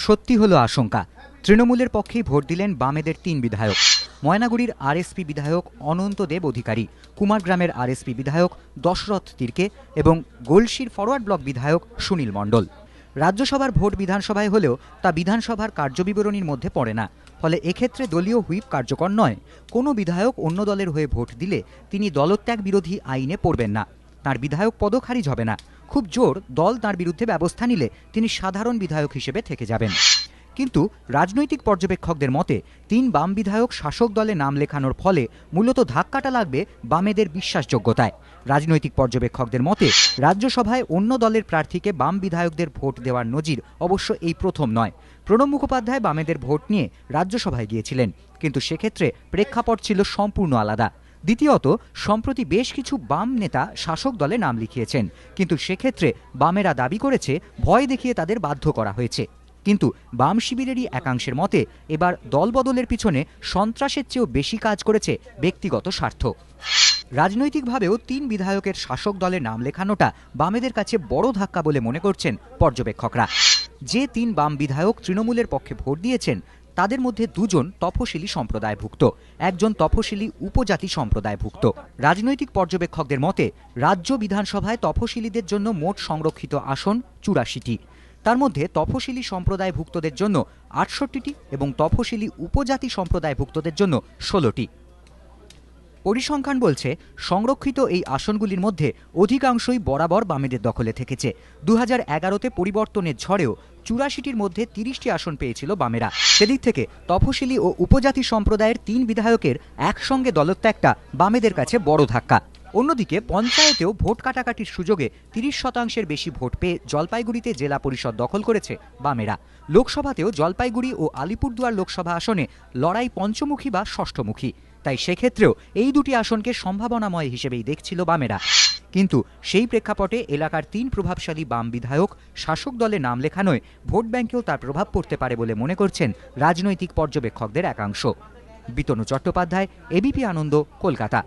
সত্যি হলো আশঙ্কা। তৃণমূলের পক্ষেই ভোট দিলেন বামেদের ৩ বিধায়ক। ময়নাগুড়ির আরএসপি বিধায়ক অনন্ত দেব অধিকারী, কুমারগ্রামের আরএসপি বিধায়ক দশরথ তির্কে এবং গলসির ফরওয়ার্ড ব্লক বিধায়ক সুনীল মণ্ডল। রাজ্যসভার ভোট বিধানসভায় হলেও তা বিধানসভার কার্যবিবরণীর মধ্যে পড়ে না, ফলে এক্ষেত্রে দলীয় হুইপ কার্যকর নয়। কোনো বিধায়ক অন্য দলের হয়ে ভোট দিলে তিনি দলত্যাগ বিরোধী আইনে পড়বেন না, তাঁর বিধায়ক পদও খারিজ হবে না। খুব জোর দল তাঁর বিরুদ্ধে ব্যবস্থা নিলে তিনি সাধারণ বিধায়ক হিসেবে থেকে যাবেন। কিন্তু রাজনৈতিক পর্যবেক্ষকদের মতে ৩ বাম বিধায়ক শাসক দলে নাম লেখানোর ফলে মূলত ধাক্কাটা লাগবে বামেদের বিশ্বাসযোগ্যতায়। রাজনৈতিক পর্যবেক্ষকদের মতে রাজ্যসভায় অন্য দলের প্রার্থীকে বাম বিধায়কদের ভোট দেওয়ার নজির অবশ্য এই প্রথম নয়। প্রণব মুখোপাধ্যায় বামেদের ভোট নিয়ে রাজ্যসভায় গিয়েছিলেন, কিন্তু সেক্ষেত্রে প্রেক্ষাপট ছিল সম্পূর্ণ আলাদা। দ্বিতীয়ত, সম্প্রতি বেশ কিছু বাম নেতা শাসক দলে নাম লিখিয়েছেন, কিন্তু সেক্ষেত্রে বামেরা দাবি করেছে ভয় দেখিয়ে তাদের বাধ্য করা হয়েছে। কিন্তু বাম শিবিরেরই একাংশের মতে এবার দলবদলের পিছনে সন্ত্রাসের চেয়েও বেশি কাজ করেছে ব্যক্তিগত স্বার্থ। রাজনৈতিকভাবেও ৩ বিধায়কের শাসক দলে নাম লেখানোটা বামেদের কাছে বড় ধাক্কা বলে মনে করছেন পর্যবেক্ষকরা। যে ৩ বাম বিধায়ক তৃণমূলের পক্ষে ভোট দিয়েছেন তাদের মধ্যে 2 জন তফসিলি সম্প্রদায়ভুক্ত, 1 জন তফসিলি উপজাতি সম্প্রদায়ভুক্ত। রাজনৈতিক পর্যবেক্ষকদের মতে রাজ্য বিধানসভায় তফসিলিদের জন্য মোট সংরক্ষিত আসন 84টি। তার মধ্যে তফসিলি সম্প্রদায়ভুক্তদের জন্য 68টি এবং তফসিলি উপজাতি সম্প্রদায়ভুক্তদের জন্য 16টি। পরিসংখ্যান বলছে সংরক্ষিত এই আসনগুলির মধ্যে অধিকাংশই বরাবর বামেদের দখলে থেকেছে। 2011-তে পরিবর্তনের ঝড়েও 84টির মধ্যে 30টি আসন পেয়েছিল বামেরা। সেদিক থেকে তফসিলি ও উপজাতি সম্প্রদায়ের 3 বিধায়কের একসঙ্গে দলত্যাগটা বামেদের কাছে বড় ধাক্কা। অন্যদিকে পঞ্চায়েতেও ভোট কাটাকাটির সুযোগে 30% বেশি ভোট পেয়ে জলপাইগুড়িতে জেলা পরিষদ দখল করেছে বামেরা। লোকসভাতেও জলপাইগুড়ি ও আলিপুরদুয়ার লোকসভা আসনে লড়াই পঞ্চমুখী বা ষষ্ঠমুখী, তাই সেক্ষেত্রেও এই 2টি আসনকে সম্ভাবনাময় হিসেবেই দেখছিল বামেরা। কিন্তু সেই প্রেক্ষাপটে এলাকার 3 প্রভাবশালী বাম বিধায়ক শাসক দলে নাম লেখানোয় ভোট ব্যাংকেও তার প্রভাব পড়তে পারে বলে মনে করছেন রাজনৈতিক পর্যবেক্ষকদের একাংশ। বিতনু চট্টোপাধ্যায়, এবিপি আনন্দ, কলকাতা।